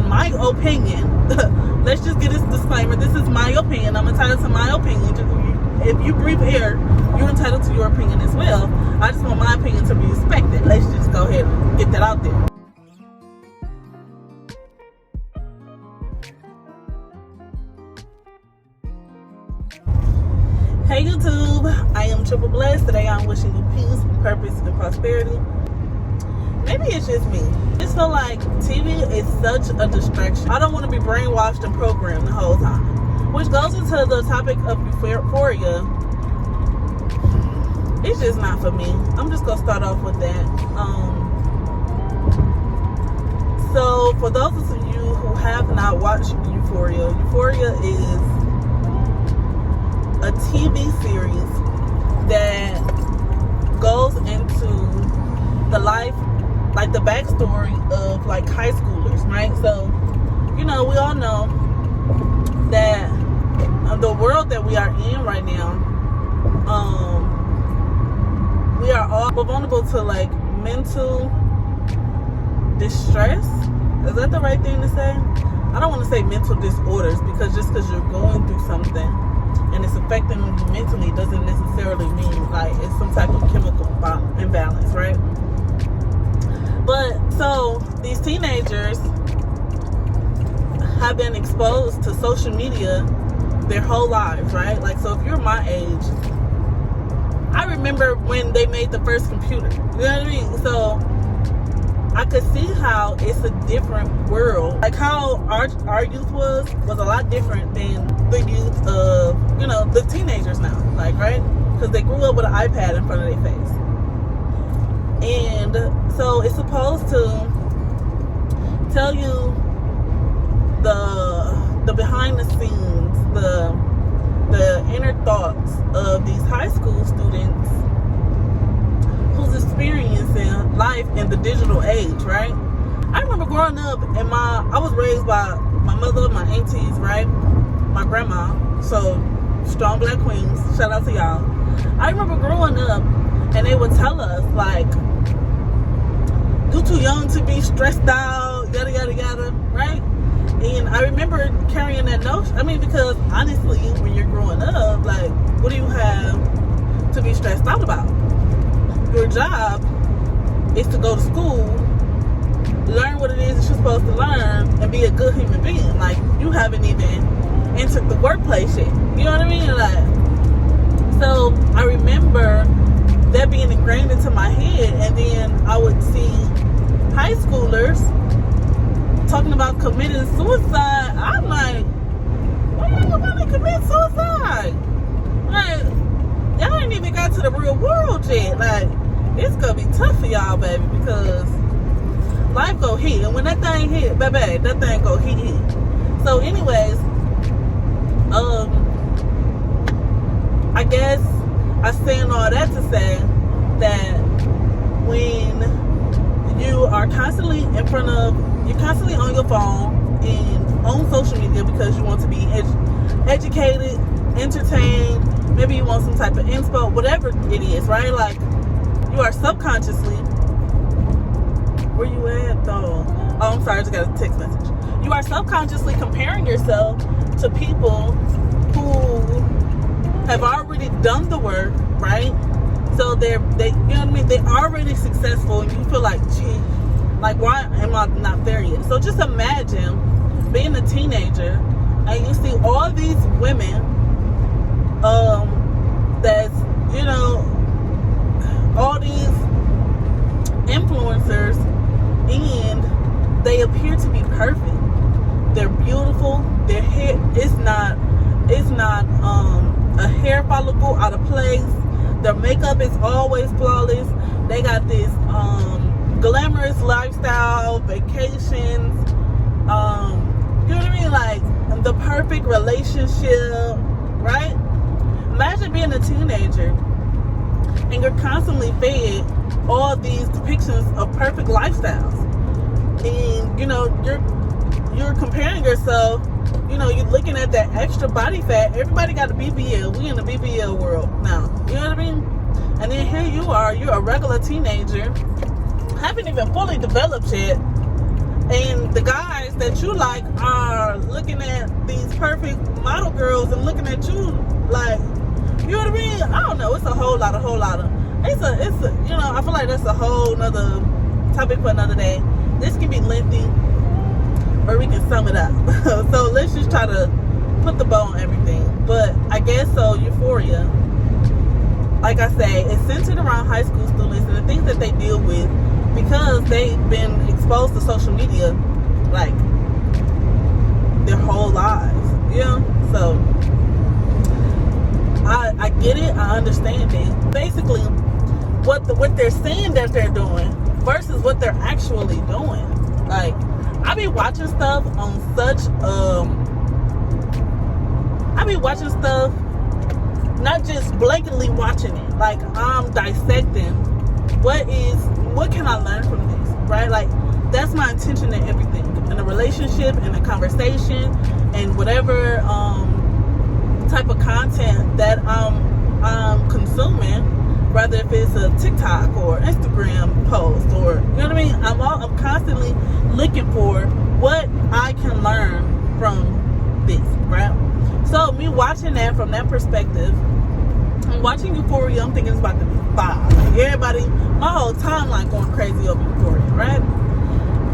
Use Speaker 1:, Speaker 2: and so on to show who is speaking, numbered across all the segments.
Speaker 1: my opinion. Let's just get this disclaimer. This is my opinion. I'm entitled to my opinion. If you breathe air, you're entitled to your opinion as well. I just want my opinion to be respected. Let's just go ahead and get that out there. Hey YouTube, I am Triple Blessed. Today I'm wishing you peace, purpose, and prosperity. Maybe it's just me. I just feel like TV is such a distraction. I don't want to be brainwashed and programmed the whole time. Which goes into the topic of Euphoria. It's just not for me. I'm just going to start off with that. So for those of you who have not watched Euphoria, Euphoria is a TV series that goes into the life, like the backstory of like high schoolers, right? So, you know, we all know that the world that we are in right now, we are all vulnerable to like mental distress. Is that the right thing to say? I don't want to say mental disorders, because just because you're going through something and it's affecting you mentally doesn't necessarily mean like it's some type of chemical imbalance, right? But so these teenagers have been exposed to social media their whole lives, right? Like, so if you're my age, I remember when they made the first computer, you know what I mean? So I could see how it's a different world. Like how our youth was a lot different than the youth of, you know, the teenagers now, like, right? Because they grew up with an iPad in front of their face. And so it's supposed to tell you the behind the scenes, the inner thoughts of these high school students who's experiencing life in the digital age, right? I remember growing up and I was raised by my mother, my aunties, right? My grandma. So strong black queens, shout out to y'all. I remember growing up and they would tell us like, you're too young to be stressed out, yada yada yada, right? And I remember carrying that notion. I mean, because honestly, when you're growing up, like, what do you have to be stressed out about? Your job is to go to school, learn what it is that you're supposed to learn, and be a good human being. Like, you haven't even entered the workplace yet. You know what I mean? Like, so I remember that being ingrained into my head, and then I would see high schoolers talking about committing suicide. I'm like, why y'all want to commit suicide? Like, y'all ain't even got to the real world yet. Like, it's gonna be tough for y'all, baby, because life go hit, and when that thing hit, baby, that thing go hit. So anyways, I guess I saying all that to say that when you are constantly you're constantly on your phone and on social media because you want to be educated, entertained, maybe you want some type of inspo, whatever it is, right? Like, you are subconsciously, where you at though? Oh, I'm sorry, I just got a text message. You are subconsciously comparing yourself to people who have already done the work, right? So they you know what I mean? They're already successful, and you feel like, gee, like, why am I not there yet? So just imagine being a teenager and you see all these women that's, you know, all these influencers, and they appear to be perfect. They're beautiful. Their hair is not a hair follicle out of place. Their makeup is always flawless. They got this glamorous lifestyle, vacations, you know what I mean? Like, the perfect relationship, right? Imagine being a teenager and you're constantly fed all these depictions of perfect lifestyles. And, you know, you're comparing yourself, you know, you're looking at that extra body fat. Everybody got a BBL. We in the BBL world now. You know what I mean? And then here you are, you're a regular teenager, haven't even fully developed yet, And the guys that you like are looking at these perfect model girls and looking at you like, you know what I mean? I don't know. It's a whole lot of. It's a, you know, I feel like that's a whole nother topic for another day. This can be lengthy, or we can sum it up. So let's just try to put the bow on everything. But I guess so, Euphoria, like I say, it's centered around high school students and the things that they deal with because they've been exposed to social media like their whole lives. You know? So I get it, I understand it. Basically, what they're saying that they're doing versus what they're actually doing. Like, I be watching stuff on such I be watching stuff, not just blankly watching it. Like, I'm dissecting what can I learn from this, right? Like, that's my intention in everything, in a relationship, in a conversation, and whatever type of content that I'm consuming, whether if it's a TikTok or Instagram post or, you know what I mean? I'm constantly looking for what I can learn from this, right? So me watching that from that perspective, I'm watching Euphoria, I'm thinking it's about to be fire. Like, everybody, my whole timeline going crazy over Euphoria, right?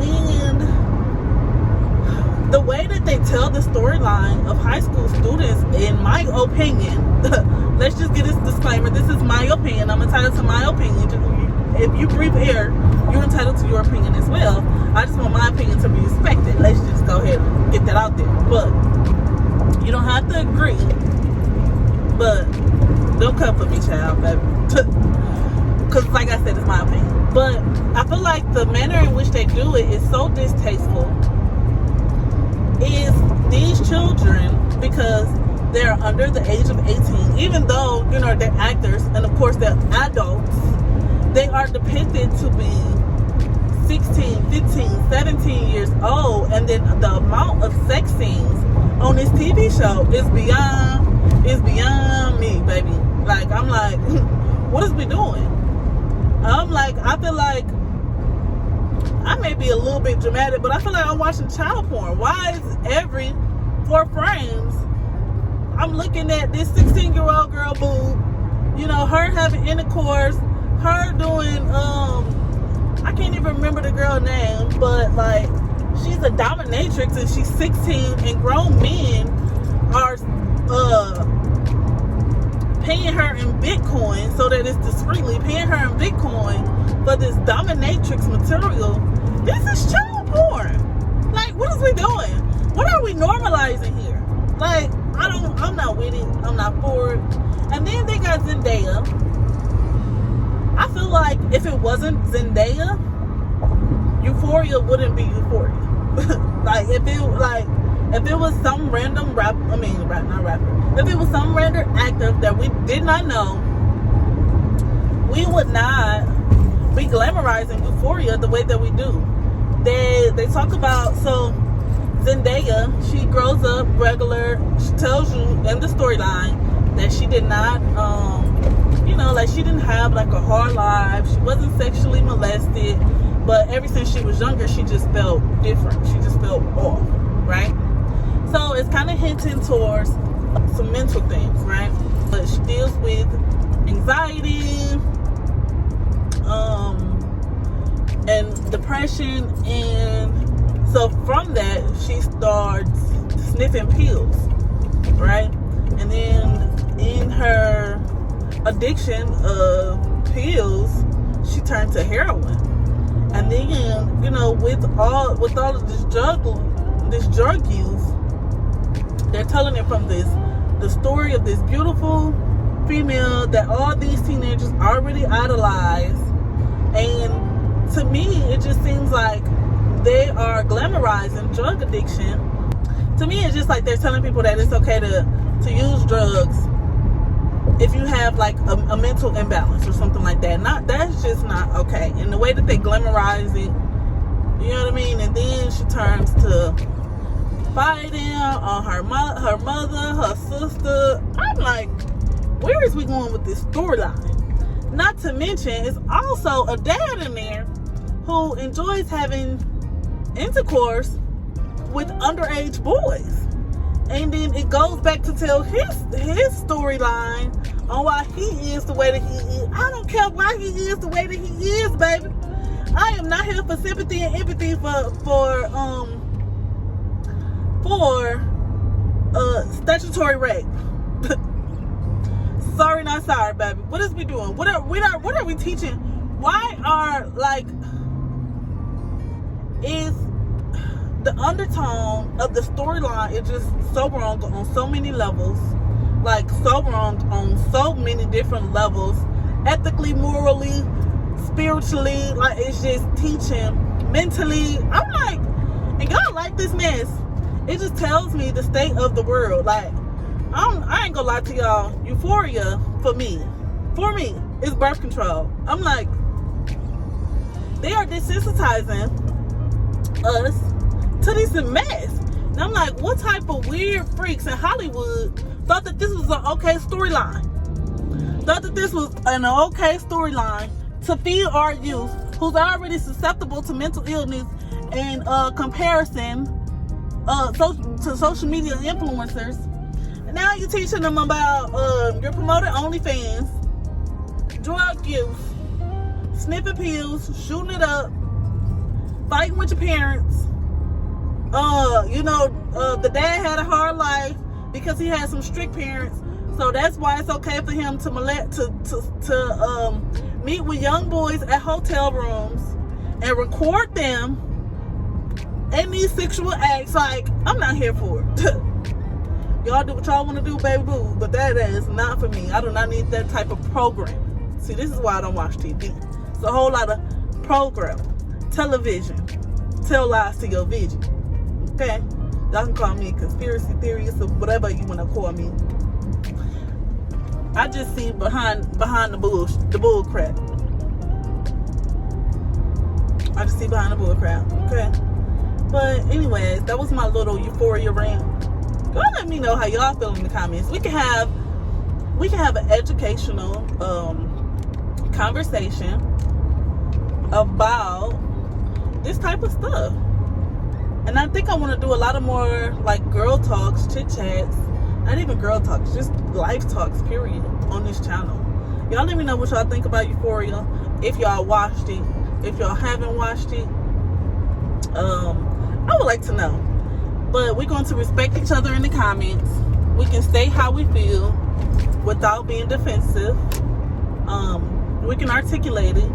Speaker 1: And the way that they tell the storyline of high school students, in my opinion, let's just get this disclaimer, this is my opinion, I'm entitled to my opinion. If you breathe air, you're entitled to your opinion as well. I just want my opinion to be respected. Let's just go ahead and get that out there. But you don't have to agree, but don't come for me, child, baby. Because like I said, it's my opinion. But I feel like the manner in which they do it is so distasteful. Is these children, because they're under the age of 18, even though, you know, they're actors and of course they're adults, they are depicted to be 16, 15, 17 years old, and then the amount of sex scenes on this TV show is beyond me, baby. Like, I'm like, what is we doing? I'm like, I feel like I may be a little bit dramatic, but I feel like I'm watching child porn. Why is every 4 frames I'm looking at this 16-year-old girl boob, you know, her having intercourse, her doing, I can't even remember the girl name, but like, she's a dominatrix and she's 16, and grown men are paying her in Bitcoin, so that it's discreetly paying her in Bitcoin for this dominatrix material. This is child porn. Like, what is we doing? What are we normalizing here? Like, I'm not with it. I'm not for it. And then they got Zendaya. I feel like if it wasn't Zendaya, Euphoria wouldn't be Euphoria. Like, if it was some random if it was some random actor that we did not know, we would not be glamorizing Euphoria the way that we do. They talk about, so Zendaya, she grows up regular. She tells you in the storyline that she did not, you know, like, she didn't have like a hard life. She wasn't sexually molested, but ever since she was younger, she just felt different. She just felt off, right? So it's kind of hinting towards some mental things, right? But she deals with anxiety, and depression, and so from that she starts sniffing pills, right? And then in her addiction of pills, she turned to heroin. And then, you know, with all of this drug use, they're telling it from the story of this beautiful female that all these teenagers already idolize. And to me, it just seems like they are glamorizing drug addiction. To me, it's just like they're telling people that it's okay to use drugs if you have like a mental imbalance or something like that. That's just not okay. And the way that they glamorize it, you know what I mean? And then she turns to fighting on her mother, her sister. I'm like, where is we going with this storyline? Not to mention, it's also a dad in there who enjoys having intercourse with underage boys. And then it goes back to tell his storyline on why he is the way that he is. I don't care why he is the way that he is, baby. I am not here for sympathy and empathy for statutory rape. Sorry, not sorry, baby. What is we doing? What are we teaching? Why are is the undertone of the storyline is just so wrong on so many levels, so wrong on so many different levels, ethically, morally, spiritually, it's just teaching mentally. I'm like, and y'all like this mess. It just tells me the state of the world. I ain't gonna lie to y'all, Euphoria for me is birth control. I'm like, they are desensitizing us to this mess. And I'm like, what type of weird freaks in Hollywood thought that this was an okay storyline? Thought that this was an okay storyline to feed our youth, who's already susceptible to mental illness and comparison to social media influencers. And now you're teaching them about you're promoting OnlyFans, drug use, sniffing pills, shooting it up, fighting with your parents. The dad had a hard life because he had some strict parents, so that's why it's okay for him to meet with young boys at hotel rooms and record them in these sexual acts. I'm not here for it. Y'all do what y'all want to do, baby boo, but that is not for me. I do not need that type of program. See, this is why I don't watch TV. It's a whole lot of program, television, tell lies to your vision. Okay, y'all can call me a conspiracy theorist or whatever you want to call me. I just see behind the bull crap. I just see behind the bull crap. Okay, but anyways, that was my little Euphoria rant. Go let me know how y'all feel in the comments. We can have an educational conversation about this type of stuff. And I think I want to do a lot of more girl talks, chit chats, not even girl talks, just life talks, period, on this channel. Y'all let me know what y'all think about Euphoria. If y'all watched it, if y'all haven't watched it, I would like to know. But we're going to respect each other in the comments. We can say how we feel without being defensive. We can articulate it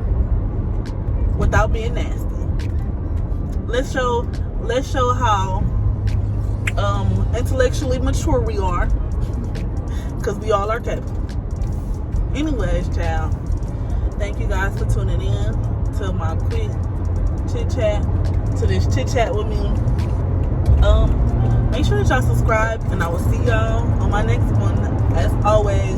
Speaker 1: without being nasty. Let's show how intellectually mature we are, because we all are capable. Anyways, child, thank you guys for tuning in to my quick chit chat, to this chit chat with me. Make sure that y'all subscribe, and I will see y'all on my next one. As always,